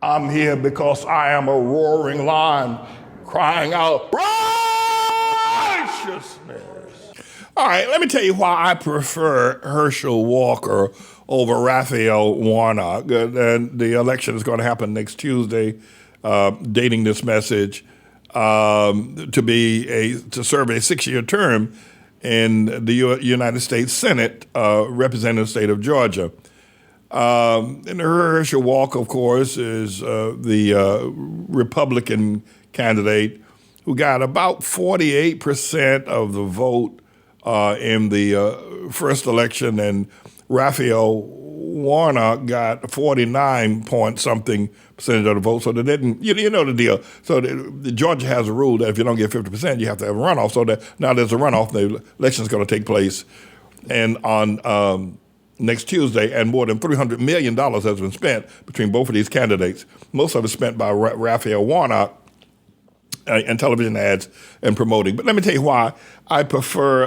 I'm here because I am a roaring lion crying out righteousness. All right, let me tell you why I prefer Herschel Walker over Raphael Warnock. And the election is going to happen next Tuesday, dating this message to serve a 6-year term in the United States Senate, representing the state of Georgia. And Herschel Walker, of course, is the Republican candidate who got about 48% of the vote in the first election, and Raphael Warnock got 49 point something percentage of the vote. So they didn't, you know the deal. So Georgia has a rule that if you don't get 50%, you have to have a runoff. So that now there's a runoff. The election is going to take place, and on next Tuesday, and more than $300 million has been spent between both of these candidates. Most of it spent by Raphael Warnock in television ads and promoting. But let me tell you why I prefer,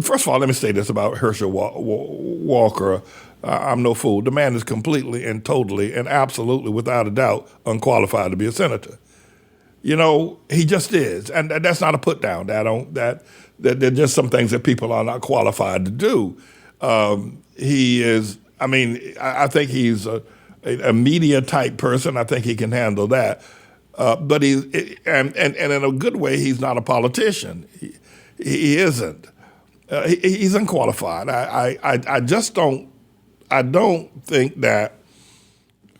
first of all, let me say this about Herschel Walker. I'm no fool. The man is completely and totally and absolutely, without a doubt, unqualified to be a senator. You know, he just is. And that's not a put down. There are just some things that people are not qualified to do. He is, I think he's a media type person. I think he can handle that. But and in a good way, he's not a politician. He isn't. He's unqualified. I don't think that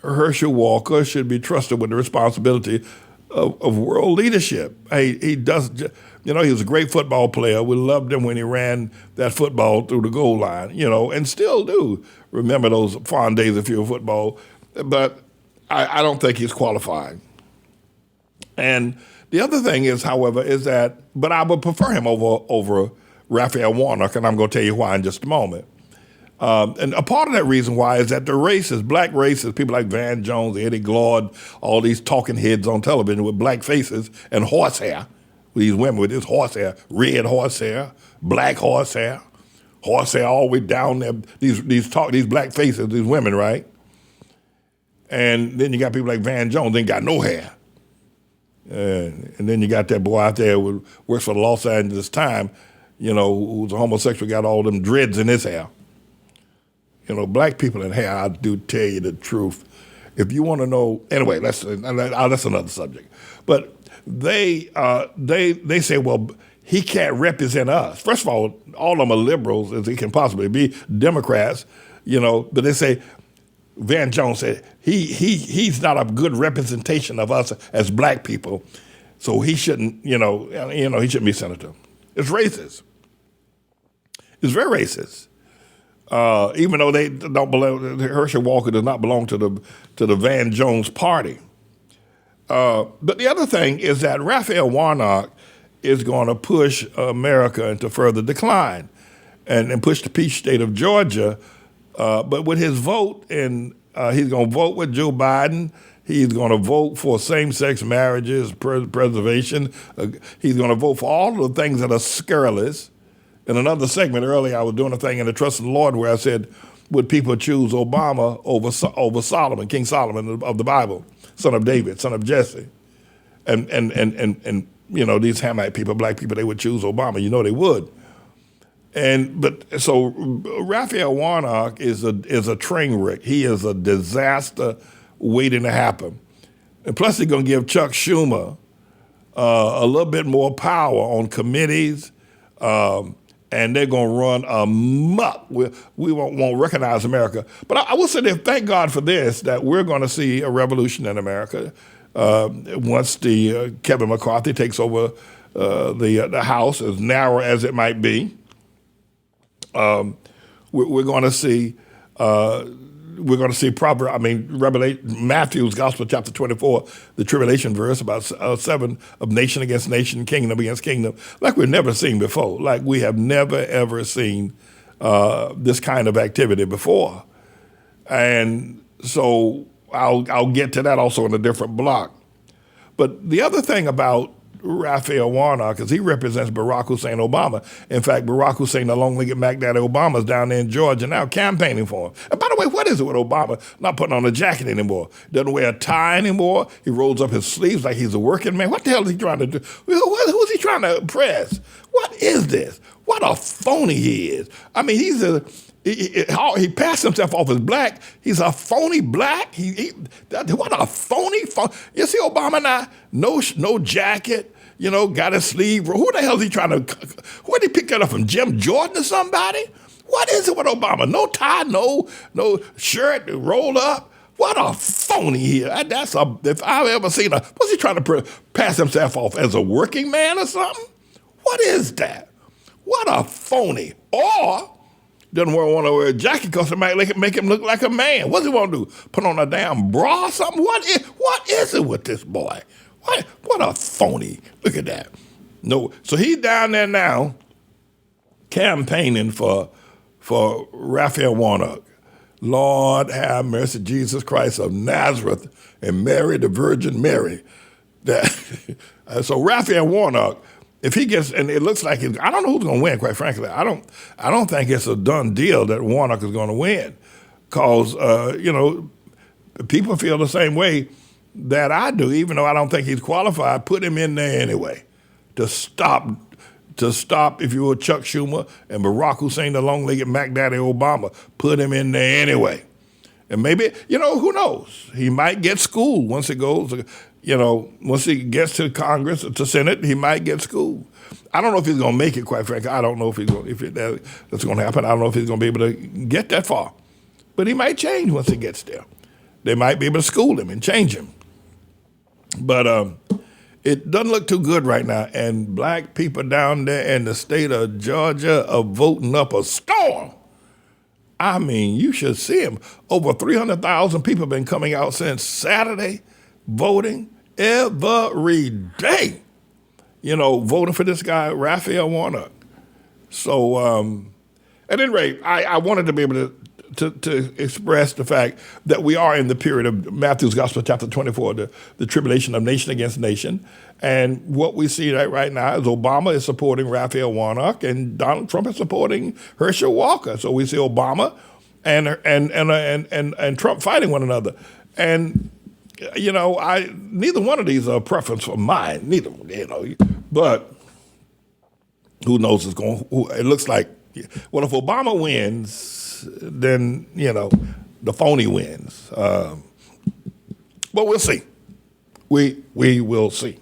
Herschel Walker should be trusted with the responsibility of world leadership. He does. You know, he was a great football player. We loved him when he ran that football through the goal line, and still do remember those fond days of field football. But I don't think he's qualified. And the other thing is, however, is that, but I would prefer him over Raphael Warnock, and I'm going to tell you why in just a moment. And a part of that reason why is that the racists, black racists, people like Van Jones, Eddie Glaude, all these talking heads on television with black faces and horsehair, these women with this horsehair, red horsehair, black horsehair all the way down there, these black faces, these women, right? And then you got people like Van Jones, ain't got no hair. And then you got that boy out there who works for the Los Angeles Times, who's a homosexual, got all them dreads in his hair. Black people in hair, I do tell you the truth. If you want to know, anyway, that's another subject. But they say, well, he can't represent us. First of all of them are liberals as he can possibly be, Democrats, but they say, Van Jones said, he's not a good representation of us as black people, so he shouldn't, he shouldn't be senator. It's racist. It's very racist. Even though they don't belong, Herschel Walker does not belong to the Van Jones party. But the other thing is that Raphael Warnock is going to push America into further decline and push the peach state of Georgia. But with his vote, he's going to vote with Joe Biden. He's going to vote for same-sex marriages, preservation. He's going to vote for all of the things that are scurrilous. In another segment earlier, I was doing a thing in the Trust of the Lord where I said, would people choose Obama over Solomon, King Solomon of the Bible, son of David, son of Jesse? And these Hamite people, black people, they would choose Obama. They would. So Raphael Warnock is a train wreck. He is a disaster waiting to happen. And plus, he's going to give Chuck Schumer a little bit more power on committees, and they're going to run amok. We won't recognize America. But I will say that thank God for this, that we're going to see a revolution in America once Kevin McCarthy takes over the House, as narrow as it might be. We're going to see Matthew's Gospel, chapter 24, the tribulation verse about 7 of nation against nation, kingdom against kingdom, like we've never seen before, like we have never, ever seen this kind of activity before. And so I'll get to that also in a different block. But the other thing about Raphael Warnock because he represents Barack Hussein Obama. In fact, Barack Hussein, the long-legged Mac Daddy Obama, is down there in Georgia now campaigning for him. And by the way, what is it with Obama not putting on a jacket anymore? Doesn't wear a tie anymore. He rolls up his sleeves like he's a working man. What the hell is he trying to do? Who's he trying to impress? What is this? What a phony he is. I mean, he passed himself off as black. He's a phony black. What a phony. You see Obama now? No jacket, got his sleeve. Who the hell is he trying to, where did he pick that up from, Jim Jordan or somebody? What is it with Obama? No tie, no shirt, rolled up. What a phony he is. If I've ever seen what's he trying to pass himself off as a working man or something? What is that? What a phony. Or doesn't want to wear a jacket because it might make him look like a man. What's he want to do? Put on a damn bra or something? What is it with this boy? What a phony. Look at that. No, so he's down there now campaigning for Raphael Warnock. Lord have mercy, Jesus Christ of Nazareth and Mary, the Virgin Mary. So Raphael Warnock, if he gets, and it looks like I don't know who's going to win, quite frankly. I don't think it's a done deal that Warnock is going to win, because people feel the same way that I do. Even though I don't think he's qualified, put him in there anyway to stop. If you were Chuck Schumer and Barack Hussein, the long-legged Mac Daddy Obama, put him in there anyway. And maybe, who knows? He might get schooled once it goes. Once he gets to Congress, to Senate, he might get schooled. I don't know if he's going to make it, quite frankly. I don't know if that's going to happen. I don't know if he's going to be able to get that far. But he might change once he gets there. They might be able to school him and change him. But it doesn't look too good right now. And black people down there in the state of Georgia are voting up a storm. I mean, you should see them. Over 300,000 people have been coming out since Saturday, voting every day, voting for this guy, Raphael Warnock. So at any rate, I wanted to be able to express the fact that we are in the period of Matthew's Gospel, chapter 24, the tribulation of nation against nation. And what we see right now is Obama is supporting Raphael Warnock and Donald Trump is supporting Herschel Walker. So we see Obama and Trump fighting one another. And neither one of these are a preference for mine, neither, but who knows it looks like, well, if Obama wins, then, the phony wins. But we'll see. We will see.